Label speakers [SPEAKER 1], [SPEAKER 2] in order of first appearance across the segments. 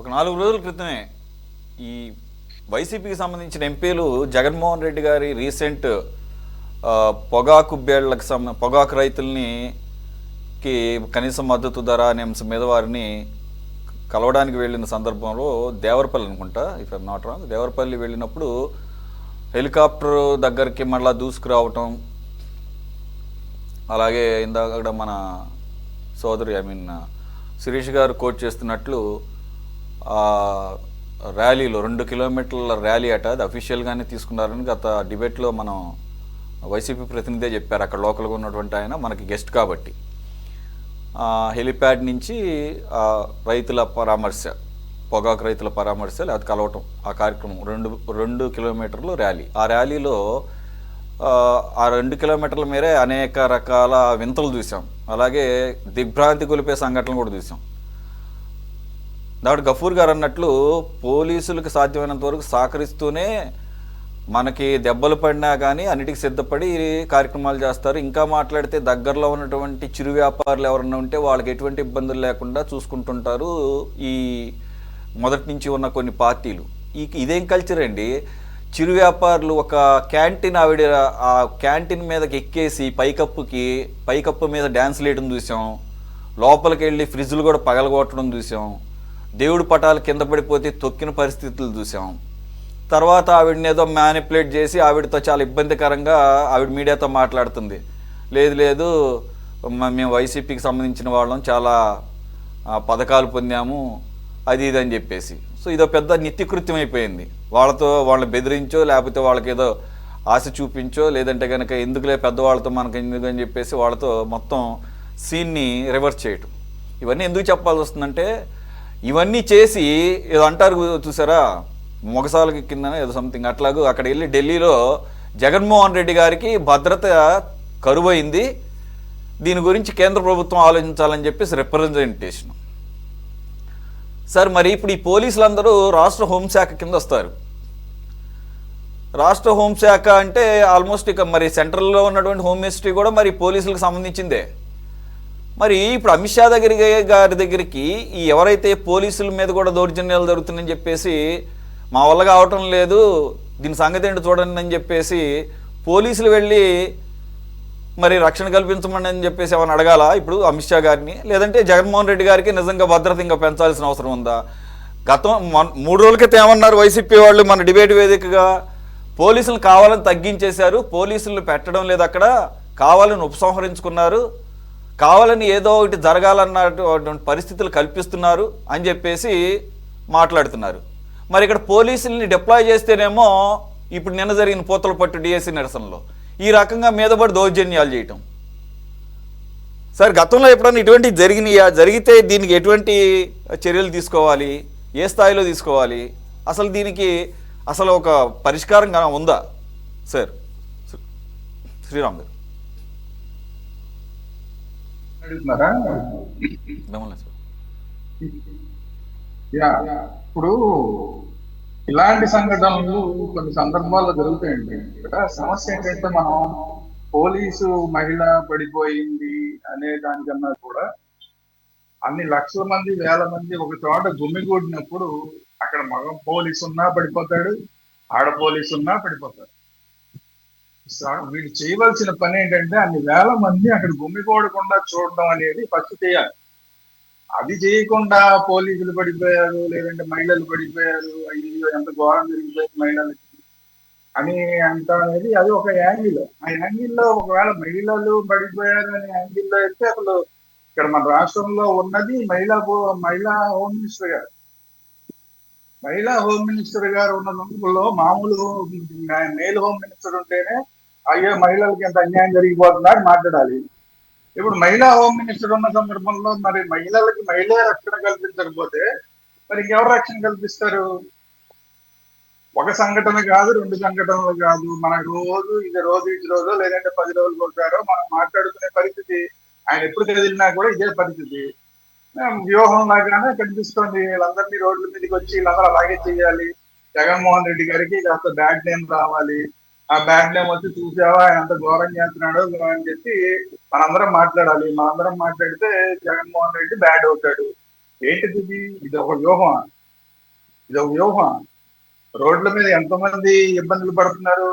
[SPEAKER 1] ఒక 4 రోజుల క్రితమే ఈ వైసీపీకి సంబంధించిన ఎంపీలు జగన్మోహన్ రెడ్డి గారి రీసెంట్ పొగాకు బేళ్లకు పొగాకు రైతుల్ని కనీస మద్దతు ధర అనే అంశం మీద వారిని కలవడానికి వెళ్ళిన సందర్భంలో దేవరపల్లి అనుకుంటా, if I'm not wrong, Devarapalli వెళ్ళినప్పుడు హెలికాప్టర్ దగ్గరికి మళ్ళా దూసుకురావటం, అలాగే ఇందాక మన సోదరి శిరీష్ గారు కోట్ చేస్తున్నట్లు ర్యాలీలో 2 కిలోమీటర్ల ర్యాలీ అట, అది అఫీషియల్గానే తీసుకున్నారని గత డిబేట్లో మనం వైసీపీ ప్రతినిధే చెప్పారు, అక్కడ లోకల్గా ఉన్నటువంటి ఆయన మనకి గెస్ట్ కాబట్టి. హెలిప్యాడ్ నుంచి రైతుల పరామర్శ, పొగాకు రైతుల పరామర్శ లేదా కలవటం, ఆ కార్యక్రమం 2 కిలోమీటర్లు ర్యాలీ. ఆ ర్యాలీలో ఆ 2 కిలోమీటర్ల మేరే అనేక రకాల వింతలు చూసాం, అలాగే దిగ్భ్రాంతి కొలిపే సంఘటనలు కూడా చూసాం. దాంట్లో గఫూర్ గారు అన్నట్లు పోలీసులకు సాధ్యమైనంత వరకు సహకరిస్తూనే మనకి దెబ్బలు పడినా కానీ అన్నిటికీ సిద్ధపడి కార్యక్రమాలు చేస్తారు. ఇంకా మాట్లాడితే దగ్గరలో ఉన్నటువంటి చిరు వ్యాపారులు ఎవరన్నా ఉంటే వాళ్ళకి ఎటువంటి ఇబ్బందులు లేకుండా చూసుకుంటుంటారు ఈ మొదటి నుంచి ఉన్న కొన్ని పార్టీలు. ఇదేం కల్చర్ అండి? చిరు వ్యాపారులు ఒక క్యాంటీన్, ఆవిడ ఆ క్యాంటీన్ మీదకి ఎక్కేసి పైకప్పు మీద డ్యాన్స్ వేయడం చూసాం, లోపలికి వెళ్ళి ఫ్రిడ్జ్లు కూడా పగలగొట్టడం చూసాం, దేవుడి పటాలు కింద పడిపోతే తొక్కిన పరిస్థితులు చూసాం. తర్వాత ఆవిడని ఏదో మ్యానిపులేట్ చేసి ఆవిడతో చాలా ఇబ్బందికరంగా ఆవిడ మీడియాతో మాట్లాడుతుంది, లేదు మేము వైసీపీకి సంబంధించిన వాళ్ళం, చాలా పథకాలు పొందాము, అది ఇది అని చెప్పేసి. సో ఇదో పెద్ద నిత్యకృత్యం అయిపోయింది. వాళ్ళని బెదిరించో లేకపోతే వాళ్ళకి ఏదో ఆశ చూపించో, లేదంటే కనుక ఎందుకులే పెద్దవాళ్ళతో మనకు ఎందుకు అని చెప్పేసి వాళ్ళతో మొత్తం సీన్ని రివర్స్ చేయటం. ఇవన్నీ ఎందుకు చెప్పాల్సి వస్తుందంటే, ఇవన్నీ చేసి ఏదో అంటారు చూసారా, మొగసాలకి కింద ఏదో సంథింగ్ అట్లాగూ అక్కడ వెళ్ళి ఢిల్లీలో జగన్మోహన్ రెడ్డి గారికి భద్రత కరువైంది, దీని గురించి కేంద్ర ప్రభుత్వం ఆలోచించాలని చెప్పేసి రిప్రజెంటేషన్. సార్ మరి ఇప్పుడు ఈ పోలీసులందరూ రాష్ట్ర హోంశాఖ కింద వస్తారు. రాష్ట్ర హోంశాఖ అంటే ఆల్మోస్ట్ ఇక మరి సెంట్రల్లో ఉన్నటువంటి హోమ్ మినిస్ట్రీ కూడా మరి పోలీసులకు సంబంధించిందే. మరి ఇప్పుడు అమిత్ షా గారి దగ్గరికి ఈ ఎవరైతే పోలీసుల మీద కూడా దౌర్జన్యాలు జరుగుతున్నాయని చెప్పేసి, మా వల్ల కావటం లేదు, దీని సంగతి ఏంటో చూడండి అని చెప్పేసి పోలీసులు వెళ్ళి మరి రక్షణ కల్పించమని అని చెప్పేసి ఏమైనా అడగాల ఇప్పుడు అమిత్ షా గారిని? లేదంటే జగన్మోహన్ రెడ్డి గారికి నిజంగా భద్రత ఇంకా పెంచాల్సిన అవసరం ఉందా? 3 రోజుల క్రితం ఏమన్నారు వైసీపీ వాళ్ళు మన డిబేట్ వేదికగా? పోలీసులు కావాలని తగ్గించేశారు, పోలీసులు పెట్టడం లేదు, అక్కడ కావాలని ఉపసంహరించుకున్నారు, కావాలని ఏదో ఒకటి జరగాలన్నటువంటి పరిస్థితులు కల్పిస్తున్నారు అని చెప్పేసి మాట్లాడుతున్నారు. మరి ఇక్కడ పోలీసుల్ని డిప్లాయ్ చేస్తేనేమో ఇప్పుడు నిన్న జరిగిన పూతలపట్టు డిఎస్సి నిరసనలో ఈ రకంగా మీదపడి దౌర్జన్యాలు చేయటం. సార్ గతంలో ఎప్పుడన్నా ఇటువంటివి జరిగినాయా? జరిగితే దీనికి ఎటువంటి చర్యలు తీసుకోవాలి, ఏ స్థాయిలో తీసుకోవాలి, అసలు దీనికి అసలు ఒక పరిష్కారం ఉందా సార్? శ్రీరామ్ గారు
[SPEAKER 2] అడుగుతున్నారా? ఇప్పుడు ఇలాంటి సంఘటనలు కొన్ని సందర్భాల్లో జరుగుతాయండి. ఇక్కడ సమస్య ఏంటంటే, మనం పోలీసు మహిళ పడిపోయింది అనే దానికన్నా కూడా అన్ని లక్షల మంది, వేల మంది ఒక చోట గుమ్మిగూడినప్పుడు అక్కడ మగ పోలీసు ఉన్నా పడిపోతాడు, ఆడ పోలీసు ఉన్నా పడిపోతాడు. వీళ్ళు చేయవలసిన పని ఏంటంటే, అన్ని వేల మంది అక్కడ గుమ్మిగూడకుండా చూడడం అనేది ఫస్ట్ చేయాలి. అది చేయకుండా పోలీసులు పడిపోయారు, లేదంటే మహిళలు పడిపోయారు, అయ్యో ఎంత ఘోరం జరిగిపోయింది మహిళలకి అని అంట అనేది అది ఒక యాంగిల్. ఆ యాంగిల్లో ఒకవేళ మహిళలు పడిపోయారు అనే యాంగిల్లో అయితే అసలు ఇక్కడ మన రాష్ట్రంలో ఉన్నది మహిళా హోమ్ మినిస్టర్ గారు. మహిళా హోమ్ మినిస్టర్ గారు ఉన్న సందర్భంలో మామూలు మేల్ హోమ్ మినిస్టర్ ఉంటేనే అయ్యో మహిళలకి ఎంత అన్యాయం జరిగిపోతుందని మాట్లాడాలి. ఇప్పుడు మహిళా హోమ్ మినిస్టర్ ఉన్న సందర్భంలో మరి మహిళలకి మహిళే రక్షణ కల్పించకపోతే మరి ఇంకెవరు రక్షణ కల్పిస్తారు? ఒక సంఘటన కాదు, 2 సంఘటనలు కాదు, మనకు ఇది రోజు లేదంటే 10 రోజులు కొట్టారో మనం మాట్లాడుకునే పరిస్థితి. ఆయన ఎప్పుడు కదిలినా కూడా ఇదే పరిస్థితి. వ్యూహం లాగానే కనిపిస్తోంది. వీళ్ళందరినీ రోడ్ల మీదకి వచ్చి వీళ్ళందరూ అలాగే చేయాలి, జగన్మోహన్ రెడ్డి గారికి కాస్త బ్యాడ్ నేమ్ రావాలి, ఆ బ్యాడ్ నేమ్ వచ్చి చూసావా ఆయన అంత ఘోరం చేస్తున్నాడు అని చెప్పి మనందరం మాట్లాడాలి. మనందరం మాట్లాడితే జగన్మోహన్ రెడ్డి బ్యాడ్ అవుతాడు. ఏంటిది? ఇది ఒక వ్యూహం. ఇది ఒక వ్యూహం. రోడ్ల మీద ఎంతమంది ఇబ్బందులు పడుతున్నారు,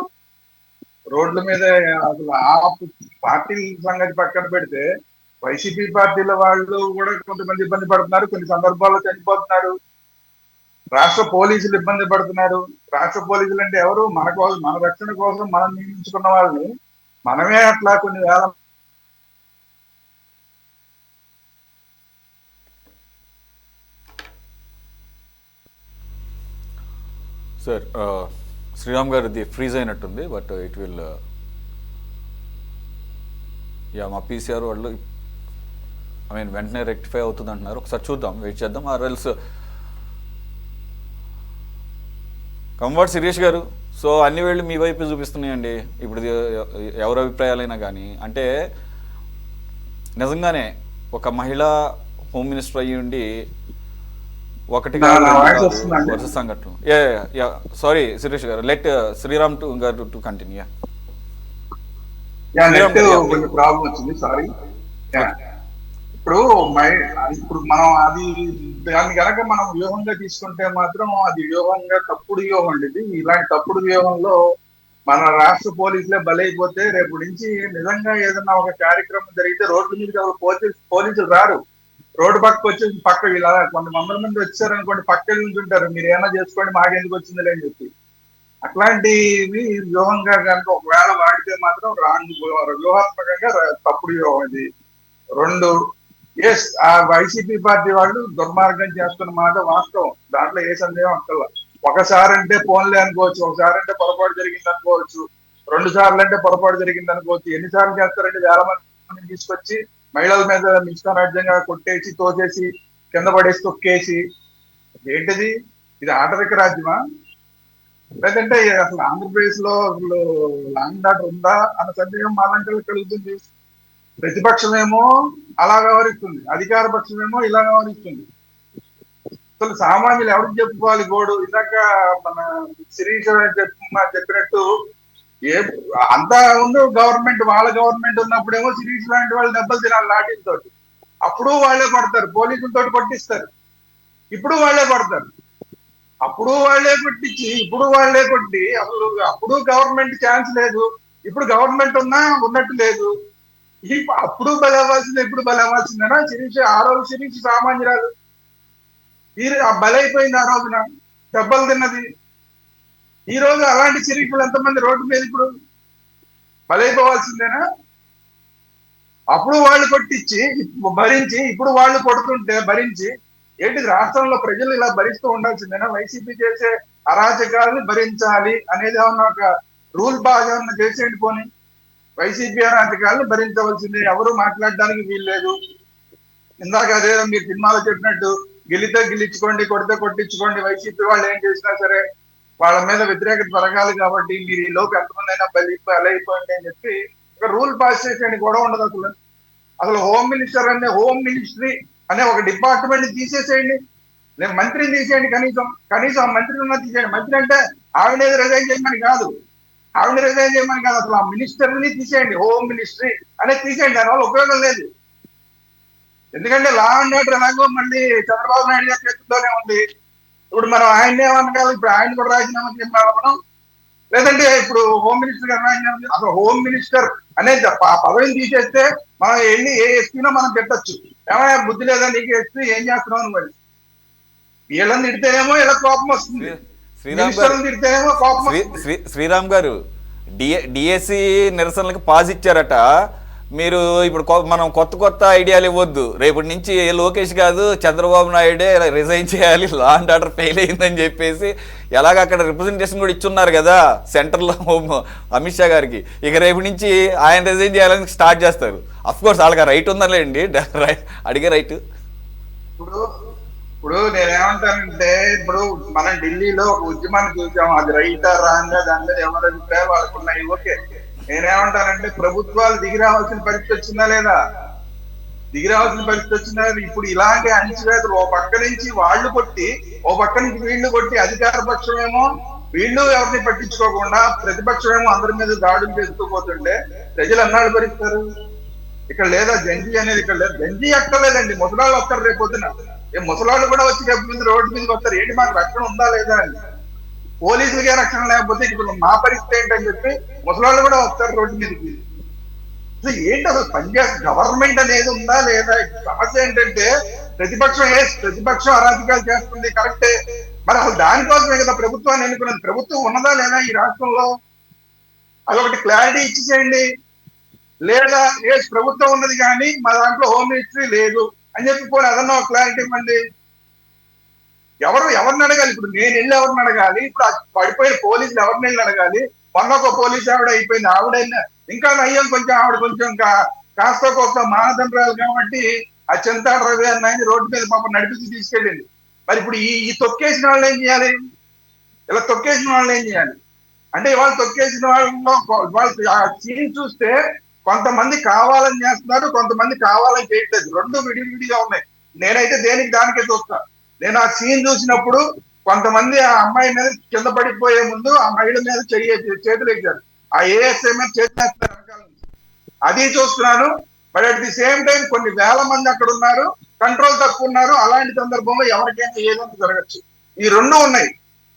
[SPEAKER 2] రోడ్ల మీద అసలు ఆ పార్టీల సంగతి పక్కన పెడితే వైసీపీ పార్టీల వాళ్ళు కూడా కొంతమంది ఇబ్బంది పడుతున్నారు, కొన్ని సందర్భాల్లో చనిపోతున్నారు. రాష్ట్ర పోలీసులు ఇబ్బంది పడుతున్నారు. రాష్ట్ర పోలీసులు అంటే ఎవరు? మన కోసం, మన రక్షణ కోసం మనం నియమించుకున్న వాళ్ళని మనమే అట్లా కొన్ని వేల
[SPEAKER 1] సార్ శ్రీరామ్ గారిది ఫ్రీజ్ అయినట్టుంది, బట్ ఇట్ విల్ మా పీసీఆర్ వాళ్ళు వెంటనే రెక్టిఫై అవుతుంది అంటున్నారు. ఒకసారి చూద్దాం, వెయిట్ చేద్దాం. ఆర్ ఎల్స్ కంవర్ట్ శిరీష్ గారు, సో అన్ని వేళ్ళు మీ వైపు చూపిస్తున్నాయండి ఇప్పుడు. ఎవరి అభిప్రాయాలైనా కానీ, అంటే నిజంగానే ఒక మహిళా హోమ్ మినిస్టర్ అయ్యి ఉండి ఒకటి వరుస సంఘటన. సారీ శిరీష్ గారు, లెట్ శ్రీరామ్ గారు టు కంటిన్యూ.
[SPEAKER 2] ప్రాబ్లం వచ్చింది, సారీ. ఇప్పుడు ఇప్పుడు మనం అది దాన్ని కనుక మనం వ్యూహంగా తీసుకుంటే మాత్రం అది వ్యూహంగా తప్పుడు వ్యూహం అండి. ఇలాంటి తప్పుడు వ్యూహంలో మన రాష్ట్ర పోలీసులే బలైపోతే రేపు నుంచి నిజంగా ఏదన్నా ఒక కార్యక్రమం జరిగితే రోడ్ల మీద పోలీసులు రారు. రోడ్డు పక్కకు వచ్చేసి పక్క ఇలా కొంతమంది మంది వచ్చారనుకోండి, పక్క నుంచుంటారు, మీరు ఏమైనా చేసుకోండి మాకెందుకు వచ్చిందిలే అని చెప్పి. అట్లాంటివి వ్యూహంగా కనుక ఒకవేళ వాడితే మాత్రం వ్యూహాత్మకంగా తప్పుడు వ్యూహం ఇది. రెండు, ఎస్, ఆ వైసీపీ పార్టీ వాళ్ళు దుర్మార్గం చేస్తున్న మాట వాస్తవం, దాంట్లో ఏ సందేహం అక్కర్లా. ఒకసారి అంటే పోన్లే అనుకోవచ్చు, ఒకసారి అంటే పొరపాటు జరిగింది అనుకోవచ్చు, 2 సార్లు అంటే పొరపాటు జరిగింది అనుకోవచ్చు. ఎన్నిసార్లు చేస్తారంటే వేల మందిని తీసుకొచ్చి మహిళల మీద నిష్ఠారాజ్యంగా కొట్టేసి, తోసేసి, కింద పడేసి, తొక్కేసి. ఏంటిది? ఇది ఆటవిక రాజ్యమా? లేదంటే అసలు ఆంధ్రప్రదేశ్ లో అసలు లాంగ్ డాటర్ ఉందా అన్న సందేహం మాలంటే కలుగుతుంది. ప్రతిపక్షమేమో అలా వ్యవహరిస్తుంది, అధికార పక్షమేమో ఇలా వ్యవహరిస్తుంది. అసలు సామాన్యులు ఎవరికి చెప్పుకోవాలి గోడు? ఇందాక మన శిరీష్ చెప్పినట్టు అంతా ముందు గవర్నమెంట్, వాళ్ళ గవర్నమెంట్ ఉన్నప్పుడేమో శిరీష్ లాంటి వాళ్ళు దెబ్బలు తినాలి లాఠీలతో. అప్పుడు వాళ్ళే పడతారు, పోలీసులతో కొట్టిస్తారు. ఇప్పుడు వాళ్ళే పడతారు, అప్పుడు వాళ్ళే కొట్టించి, ఇప్పుడు వాళ్ళే కొట్టి. అసలు అప్పుడు గవర్నమెంట్ ఛాన్స్ లేదు, ఇప్పుడు గవర్నమెంట్ ఉన్నా ఉన్నట్టు లేదు. అప్పుడు బలవ్వాల్సిందే, ఇప్పుడు బలవ్వాల్సిందేనా? శిరీష్ ఆ రోజు శిరీష్ సామాన్యురాలు బలైపోయింది, ఆ రోజున దెబ్బలు తిన్నది. ఈ రోజు అలాంటి శిరీషులు ఎంతమంది రోడ్డు మీద ఇప్పుడు బలైపోవాల్సిందేనా? అప్పుడు వాళ్ళు కొట్టించి భరించి, ఇప్పుడు వాళ్ళు కొడుతుంటే భరించి. ఏంటి రాష్ట్రంలో ప్రజలు ఇలా భరిస్తూ ఉండాల్సిందేనా? వైసీపీ చేసే అరాచకాలను భరించాలి అనేది ఏమన్నా ఒక రూల్ బాగా చేసేయండి పోనీ. వైసీపీ అరాచకాలను భరించవలసిందే, ఎవరు మాట్లాడడానికి వీల్లేదు. ఇందాక అదే మీరు సినిమాలో చెప్పినట్టు గెలితే గెలిచుకోండి, కొడితే కొట్టించుకోండి, వైసీపీ వాళ్ళు ఏం చేసినా సరే వాళ్ళ మీద వ్యతిరేకత పెరగాలి కాబట్టి మీరు ఈ లోపు ఎంతమంది అయినా బలైపోయింది అని చెప్పి ఒక రూల్ పాస్ చేసేయండి, గొడవ ఉండదు. అసలు హోమ్ మినిస్టర్ అనే హోమ్ మినిస్ట్రీ అనే ఒక డిపార్ట్మెంట్ తీసేసేయండి, నేను మంత్రిని తీసేయండి, కనీసం ఆ మంత్రిని తీసేయండి. మంత్రి అంటే ఆవిడ రిజైన్ చేయమని కాదు, అసలు ఆ మినిస్టర్ని తీసేయండి, హోమ్ మినిస్ట్రీ అనేది తీసేయండి. దానివల్ల ఉపయోగం లేదు. ఎందుకంటే లా అండ్ ఆర్డర్ ఎలాగో మళ్ళీ చంద్రబాబు నాయుడు గారి చేతుల్లోనే ఉంది. ఇప్పుడు మనం ఆయన్నే అనగాలి, ఇప్పుడు ఆయన కూడా రాజీనామా చేయాలి మనం, లేదంటే ఇప్పుడు హోమ్ మినిస్టర్ గారు రాజీనామా. అసలు హోమ్ మినిస్టర్ అనేది ఆ పదవిని తీసేస్తే మనం వెళ్ళి ఏ ఎస్పీనో మనం పెట్టచ్చు. ఏమైనా బుద్ధి లేదా నీకు, ఎస్పీ ఏం చేస్తున్నావు అని. మరి వీళ్ళని తిడితేనేమో ఇలా కోపం వస్తుంది, తిడితేనేమో కోపం వస్తుంది.
[SPEAKER 1] శ్రీరామ్ గారు డిఎస్సి నిరసనలకు పాజ్ ఇచ్చారట. మీరు ఇప్పుడు మనం కొత్త ఐడియాలు ఇవ్వద్దు. రేపటి నుంచి లోకేష్ కాదు చంద్రబాబు నాయుడే రిజైన్ చేయాలి, లా అండ్ ఆర్డర్ ఫెయిల్ అయిందని చెప్పేసి ఎలాగ అక్కడ రిప్రజెంటేషన్ కూడా ఇచ్చున్నారు కదా సెంటర్లో అమిత్ షా గారికి. ఇక రేపు నుంచి ఆయన రిజైన్ చేయాలని స్టార్ట్ చేస్తారు. అఫ్ కోర్స్ వాళ్ళకి రైట్ ఉందలేండి, అడిగే రైట్.
[SPEAKER 2] ఇప్పుడు నేనేమంటానంటే, ఇప్పుడు మనం ఢిల్లీలో ఒక ఉద్యమాన్ని చూసాం, అది రైటా రాంగా దాని మీద ఎవరి అభిప్రాయాలు వాళ్ళకు ఉన్నాయి, ఓకే. నేనేమంటానంటే ప్రభుత్వాలు దిగిరావాల్సిన పరిస్థితి వచ్చిందా లేదా? దిగిరావాల్సిన పరిస్థితి వచ్చిందా? ఇప్పుడు ఇలాంటి అణచివేతలు ఓ పక్క నుంచి వాళ్ళు కొట్టి, ఓ పక్క నుంచి వీళ్ళు కొట్టి, అధికార పక్షమేమో వీళ్ళు ఎవరిని పట్టించుకోకుండా ప్రతిపక్షమేమో అందరి మీద దాడులు చేస్తూ పోతుంటే ప్రజలు అన్నాళ్ళు భరిస్తారు. ఇక్కడ లేదా జంజీ అనేది, ఇక్కడ లేదు. జంజీ ఎక్కర్లేదండి, ముసలాళ్ళు వస్తారు రేపు పొద్దున. ముసలాళ్ళు కూడా వచ్చి ముందు రోడ్డు మీదకి వస్తారు, ఏంటి మాకు రక్షణ ఉందా లేదా అని. పోలీసులకే రక్షణ లేకపోతే ఇప్పుడు మా పరిస్థితి ఏంటని చెప్పి ముసలాళ్ళు కూడా వస్తారు రోడ్డు మీదకి. అసలు ఏంటి అసలు పనిచేస్తే గవర్నమెంట్ అనేది ఉందా లేదా? సమస్య ఏంటంటే ప్రతిపక్షం అరాచకాలు చేస్తుంది కరెక్టే, మరి అసలు దానికోసమే కదా ప్రభుత్వాన్ని ఎన్నుకున్నది. ప్రభుత్వం ఉన్నదా లేదా ఈ రాష్ట్రంలో? అదొకటి క్లారిటీ ఇచ్చేసేయండి. లేదా ప్రభుత్వం ఉన్నది కానీ మా దాంట్లో హోమ్ మినిస్ట్రీ లేదు అని చెప్పి పోనీ అదన్నా ఒక క్లారిటీ ఇవ్వండి. ఎవరిని అడగాలి? ఇప్పుడు నేను వెళ్ళి ఎవరిని అడగాలి? ఇప్పుడు పడిపోయిన పోలీసులు ఎవరిని వెళ్ళి అడగాలి? మొన్న ఒక పోలీసు ఆవిడ అయిపోయింది, ఆవిడైనా ఇంకా నయ్యం, కొంచెం ఆవిడ కొంచెం కాస్త కోస్త మానదండ్రాలు కాబట్టి ఆ చింతాడు రవి అన్నాయని రోడ్డు మీద పాపం నడిపించి తీసుకెళ్ళింది. మరి ఇప్పుడు ఈ తొక్కేసిన వాళ్ళు ఏం చేయాలి? ఇలా తొక్కేసిన వాళ్ళు ఏం చేయాలి అంటే, ఇవాళ తొక్కేసిన వాళ్ళలో వాళ్ళు ఆ సీన్ చూస్తే కొంతమంది కావాలని చేస్తున్నారు, కొంతమంది కావాలని చేయట్లేదు. రెండు విడివిడిగా ఉన్నాయి. నేనైతే దేనికి దానికే చూస్తా. నేను ఆ సీన్ చూసినప్పుడు కొంతమంది ఆ అమ్మాయి మీద కింద పడిపోయే ముందు ఆ మహిళ మీద చేతులు ఎక్కారు, ఆ ఏఎస్ఐ మీద చేతులు వేస్తారు వెనకాల నుంచి, అది చూస్తున్నాను. But at the same time కొన్ని వేల మంది అక్కడ ఉన్నారు, కంట్రోల్ తక్కువ ఉన్నారు. అలాంటి సందర్భంలో ఎవరికైనా ఏదంతా జరగచ్చు. ఈ రెండు ఉన్నాయి.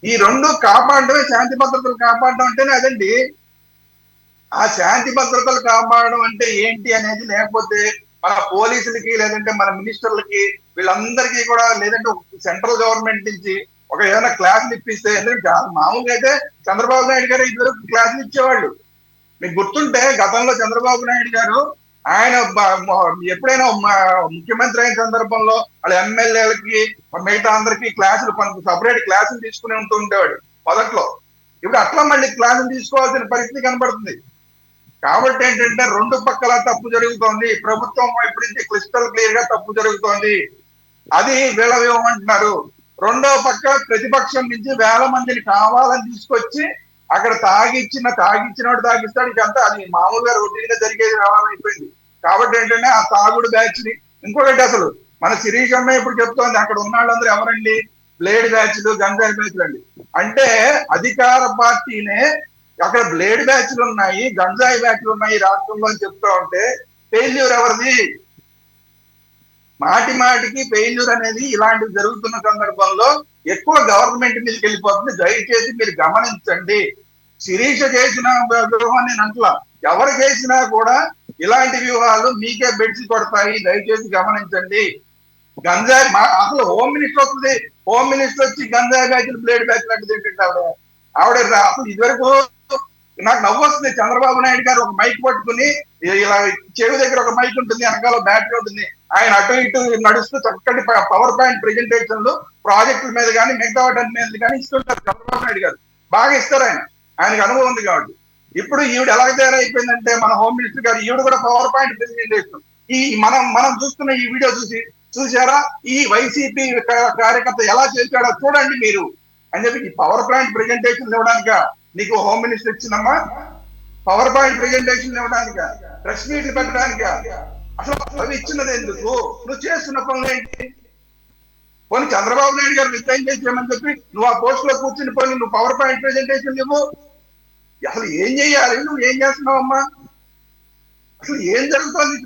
[SPEAKER 2] ఈ రెండు కాపాడమే శాంతి భద్రతలు కాపాడడం అంటేనే అదండి. ఆ శాంతి భద్రతలు కాపాడడం అంటే ఏంటి అనేది లేకపోతే మన పోలీసులకి లేదంటే మన మినిస్టర్లకి వీళ్ళందరికీ కూడా, లేదంటే సెంట్రల్ గవర్నమెంట్ నుంచి ఒక ఏదైనా క్లాసులు ఇప్పిస్తే, ఎందుకంటే మామూలుగా అయితే చంద్రబాబు నాయుడు గారు ఇదివరకు క్లాసులు ఇచ్చేవాళ్ళు. మీకు గుర్తుంటే గతంలో చంద్రబాబు నాయుడు గారు ఆయన ఎప్పుడైనా ముఖ్యమంత్రి అయిన సందర్భంలో వాళ్ళ ఎమ్మెల్యేలకి మిగతా అందరికి క్లాసులు సపరేట్ క్లాసులు తీసుకుని ఉంటూ ఉండేవాడు మొదట్లో. ఇప్పుడు అట్లా మళ్ళీ క్లాసులు తీసుకోవాల్సిన పరిస్థితి కనబడుతుంది. కాబట్టి ఏంటంటే రెండు పక్కల తప్పు జరుగుతోంది. ప్రభుత్వం వైపు నుంచి క్రిస్టల్ క్లియర్ గా తప్పు జరుగుతోంది, అది వీళ్ళవేమంటున్నారు. రెండో పక్క ప్రతిపక్షం నుంచి వేల మందిని కావాలని తీసుకొచ్చి అక్కడ తాగిచ్చినోడు తాగిస్తాడు. ఇకంతా అది మామూలుగా రొటీన్ గా జరిగేది రావాలైపోయింది. కాబట్టి ఏంటంటే ఆ తాగుడు బ్యాచ్ ని, ఇంకొకటి అసలు మన శిరీష్ అమ్మాయి ఇప్పుడు చెప్తోంది అక్కడ ఉన్న వాళ్ళందరూ ఎవరండి? బ్లేడ్ బ్యాచ్లు, గంజాయి బ్యాచ్లు అండి. అంటే అధికార పార్టీనే అక్కడ బ్లేడ్ బ్యాచ్లు ఉన్నాయి, గంజాయి బ్యాచ్లు ఉన్నాయి రాష్ట్రంలో అని చెప్తా ఉంటే ఫెయిల్యూర్ ఎవరిది? మాటి మాటికి ఫెయిల్యూర్ అనేది ఇలాంటివి జరుగుతున్న సందర్భంలో ఎక్కువ గవర్నమెంట్ మీదకి వెళ్ళిపోతుంది. దయచేసి మీరు గమనించండి. శిరీష చేసిన వ్యూహం నేను అంటలా, ఎవరు చేసినా కూడా ఇలాంటి వ్యూహాలు మీకే బెడ్సి కొడతాయి. దయచేసి గమనించండి. గంజాయి అసలు హోమ్ మినిస్టర్ వస్తుంది, హోమ్ మినిస్టర్ వచ్చి గంజాయి బ్యాచ్లు, బ్లేడ్ బ్యాచ్లు అంటే ఏంటంటే ఆవిడ అసలు ఇదివరకు నాకు నవ్వు వస్తుంది. చంద్రబాబు నాయుడు గారు ఒక మైక్ పట్టుకుని, ఇలా చెవి దగ్గర ఒక మైక్ ఉంటుంది, వెనకాల బ్యాటరీ ఉంటుంది, ఆయన అటు ఇటు నడుస్తూ చక్కటి పవర్ పాయింట్ ప్రెజెంటేషన్లు ప్రాజెక్టుల మీద కానీ మిగతా వాటి మీద కానీ ఇస్తుంటారు చంద్రబాబు నాయుడు గారు. బాగా ఇస్తారు ఆయనకు అనుభవం ఉంది కాబట్టి. ఇప్పుడు ఈవిడ ఎలా తయారైపోయిందంటే మన హోమ్ మినిస్టర్ గారు, ఈవిడ కూడా పవర్ పాయింట్ ప్రెజెంటేషన్. ఈ మనం చూస్తున్న ఈ వీడియో చూసారా? ఈ వైసీపీ కార్యకర్త ఎలా చేశాడో చూడండి మీరు అని చెప్పి ఈ పవర్ పాయింట్ ప్రెజెంటేషన్ ఇవ్వడానిక నీకు హోమ్ మినిస్టర్ ఇచ్చిందమ్మా? పవర్ పాయింట్ ప్రెజెంటేషన్ ఇవ్వడానిక, ప్రెస్ మీట్లు పెట్టడానిక? అసలు అవి ఇచ్చినది ఎందుకు? నువ్వు చేస్తున్న పనులు ఏంటి? పోనీ చంద్రబాబు నాయుడు గారు రిజైన్ చేసేయమని చెప్పి నువ్వు ఆ పోస్ట్ లో కూర్చుని పోయి నువ్వు పవర్ పాయింట్ ప్రెజెంటేషన్ ఇవ్వు. అసలు ఏం చెయ్యాలి? నువ్వు ఏం చేస్తున్నావమ్మా? అసలు ఏం జరుగుతుంది?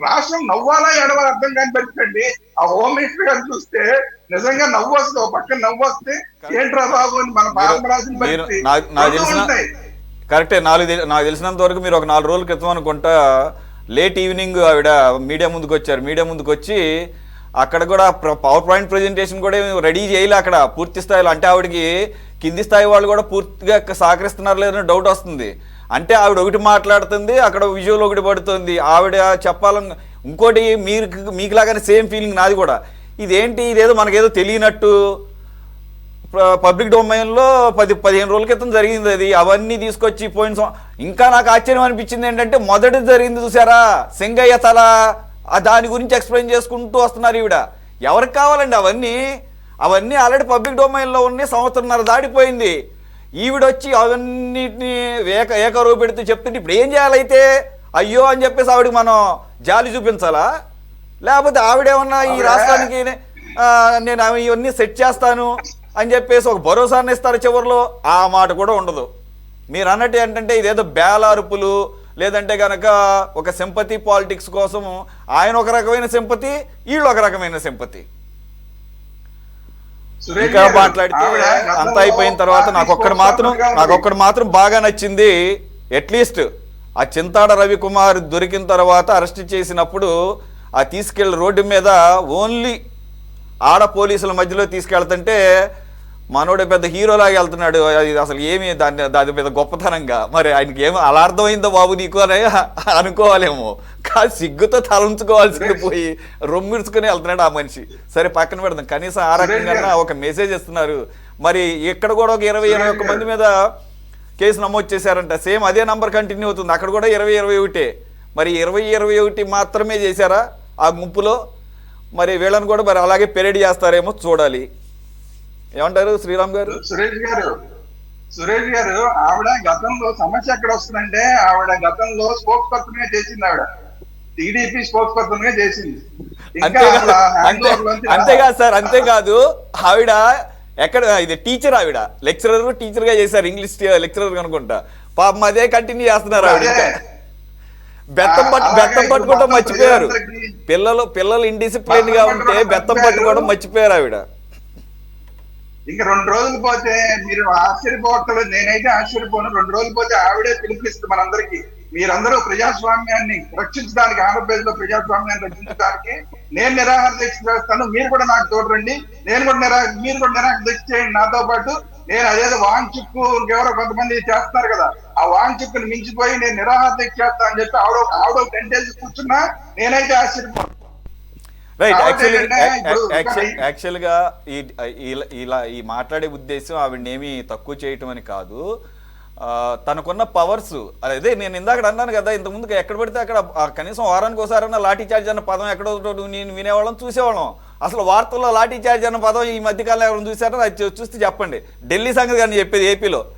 [SPEAKER 2] రాష్ట్రం నవ్వాలా ఎడవాలా అర్థం కాని పరిస్థితి. ఆ హోమ్ మినిస్టర్ గారు చూస్తే నిజంగా నవ్వు వస్తుంది. ఒక పక్కన నవ్వు వస్తే ఏంట్రా బాబు అని మన బాధపడాల్సిన పరిస్థితి.
[SPEAKER 1] కరెక్టే. నాకు తెలిసినంత వరకు మీరు ఒక 4 రోజుల క్రితం అనుకుంటా లేట్ ఈవినింగ్ ఆవిడ మీడియా ముందుకు వచ్చారు. మీడియా ముందుకు వచ్చి అక్కడ కూడా పవర్ పాయింట్ ప్రెజెంటేషన్ కూడా రెడీ చేయలే అక్కడ పూర్తి స్థాయిలో. అంటే ఆవిడకి కింది స్థాయి వాళ్ళు కూడా పూర్తిగా సహకరిస్తున్నారు లేదని డౌట్ వస్తుంది. అంటే ఆవిడ ఒకటి మాట్లాడుతుంది, అక్కడ విజువల్ ఒకటి పడుతుంది. ఆవిడ చెప్పాలని ఇంకోటి మీకులాగానే సేమ్ ఫీలింగ్ నాది కూడా. ఇదేదో మనకేదో తెలియనట్టు. పబ్లిక్ డొమైన్లో 10-15 రోజుల క్రితం జరిగింది అది. అవన్నీ తీసుకొచ్చి ఇంకా నాకు ఆశ్చర్యం అనిపించింది ఏంటంటే మొదటిది జరిగింది చూసారా, సింగయ్య తల, దాని గురించి ఎక్స్ప్లెయిన్ చేసుకుంటూ వస్తున్నారు ఈవిడ. ఎవరికి కావాలండి అవన్నీ ఆల్రెడీ పబ్లిక్ డొమైన్లో ఉన్నాయి, 1.5 సంవత్సరం దాటిపోయింది. ఈవిడొచ్చి అవన్నిటిని ఏకరువు పెడుతూ చెప్తుంటే ఇప్పుడు ఏం చేయాలైతే? అయ్యో అని చెప్పేసి ఆవిడకి మనం జాలి చూపించాలా? లేకపోతే ఆవిడేమన్నా ఈ రాష్ట్రానికి నేను ఇవన్నీ సెట్ చేస్తాను అని చెప్పేసి ఒక భరోసాన్ని ఇస్తారు చివరిలో? ఆ మాట కూడా ఉండదు. మీరు అన్నట్టు ఏంటంటే ఇదేదో బేలారుపులు, లేదంటే కనుక ఒక సింపతి పాలిటిక్స్ కోసం ఆయన ఒక రకమైన సింపతి, వీళ్ళు ఒక రకమైన సింపతి.
[SPEAKER 2] సురేష్
[SPEAKER 1] ఇంకా
[SPEAKER 2] గారు,
[SPEAKER 1] మాట్లాడితే
[SPEAKER 2] ఆవిడ గతంలో
[SPEAKER 1] అంతా అయిపోయిన తర్వాత
[SPEAKER 2] పార్టీ
[SPEAKER 1] నాకొక్కడు
[SPEAKER 2] spokesperson
[SPEAKER 1] మాత్రం బాగా నచ్చింది. అట్లీస్ట్ ఆ చింతాడ రవికుమార్ దొరికిన తర్వాత అరెస్ట్ చేసినప్పుడు ఆ తీసుకెళ్ళి రోడ్డు మీద ఓన్లీ ఆడ పోలీసుల మధ్యలో తీసుకెళ్తుంటే మనోడు పెద్ద హీరోలాగా వెళ్తున్నాడు. అది అసలు ఏమి దాని మీద గొప్పతనంగా మరి ఆయనకి ఏమో అలా అర్థమైందో బాబు నీకు అని అనుకోవాలేమో. కాదు సిగ్గుతో తలంచుకోవాల్సింది పోయి రొమ్మిడ్చుకుని వెళ్తున్నాడు ఆ మనిషి. సరే పక్కన పెడదాం, కనీసం ఆ రకంగా ఒక మెసేజ్ ఇస్తున్నారు. మరి ఇక్కడ కూడా ఒక 20-21 మంది మీద కేసు నమోదు చేశారంట. సేమ్ అదే నంబర్ కంటిన్యూ అవుతుంది. అక్కడ కూడా 20-21. మరి 20-21 మాత్రమే చేశారా ఆ గుంపులో? మరి వీళ్ళని కూడా మరి అలాగే పెరేడ్ చేస్తారేమో చూడాలి. ఏమంటారు శ్రీరామ్ గారు?
[SPEAKER 2] సురేష్ గారు ఆవిడ గతంలో సమస్య ఎక్కడ వస్తుందంటే, ఆవిడ గతంలో స్పోక్స్ పర్సన్ గా చేసింది. ఆవిడ టీడీపీ స్పోక్స్ పర్సన్ గా చేసింది.
[SPEAKER 1] అంతేకాదు సార్, అంతేకాదు ఆవిడ ఎక్కడ ఇది టీచర్, ఆవిడ టీచర్ గా చేశారు, ఇంగ్లీష్ లెక్చరర్ అనుకుంటా. పాపం అదే కంటిన్యూ చేస్తున్నారు ఆవిడ. బెత్తం పట్టుకోవడం మర్చిపోయారు పిల్లలు ఇండిసిప్లిన్ గా ఉంటే బెత్తం పట్టుకోవడం మర్చిపోయారు ఆవిడ.
[SPEAKER 2] ఇంకా 2 రోజులు పోతే మీరు ఆశ్చర్యపోవట్లేదు, నేనైతే ఆశ్చర్యపోను. 2 రోజులు పోతే ఆవిడే పిలుపునిస్తుంది మనందరికీ. మీరందరూ ప్రజాస్వామ్యాన్ని రక్షించడానికి, ఆంధ్రప్రదేశ్ లో ప్రజాస్వామ్యాన్ని రక్షించడానికి నేను నిరాహార దీక్ష చేస్తాను, మీరు కూడా నాకు తోడరండి, మీరు కూడా నిరాహార దీక్ష చేయండి నాతో పాటు. నేను అదేదో వాంచుక్కు ఇంకెవరో కొంతమంది చేస్తున్నారు కదా, ఆ వాంచుక్కుని మించిపోయి నేను నిరాహార దీక్ష చేస్తా అని చెప్పి ఆవిడ 10 days కూర్చున్నా నేనైతే ఆశ్చర్యపోను.
[SPEAKER 1] రైట్. యాక్చువల్గా ఈ మాట్లాడే ఉద్దేశం ఆవిడనేమి తక్కువ చేయటం అని కాదు. తనకున్న పవర్స్ అదే నేను ఇందాక అన్నాను కదా, ఇంతకుముందు ఎక్కడ పడితే అక్కడ కనీసం వారానికి ఒకసారన్నా లాఠీ చార్జ్ అన్న పదం ఎక్కడో నేను వినేవాళ్ళం, చూసేవాళ్ళం. అసలు వార్తల్లో లాఠీ చార్జ్ అన్న పదం ఈ మధ్యకాలంలో ఎవరైనా చూసారో అది చూస్తే చెప్పండి. ఢిల్లీ సంగతి కానీ చెప్పేది ఏపీలో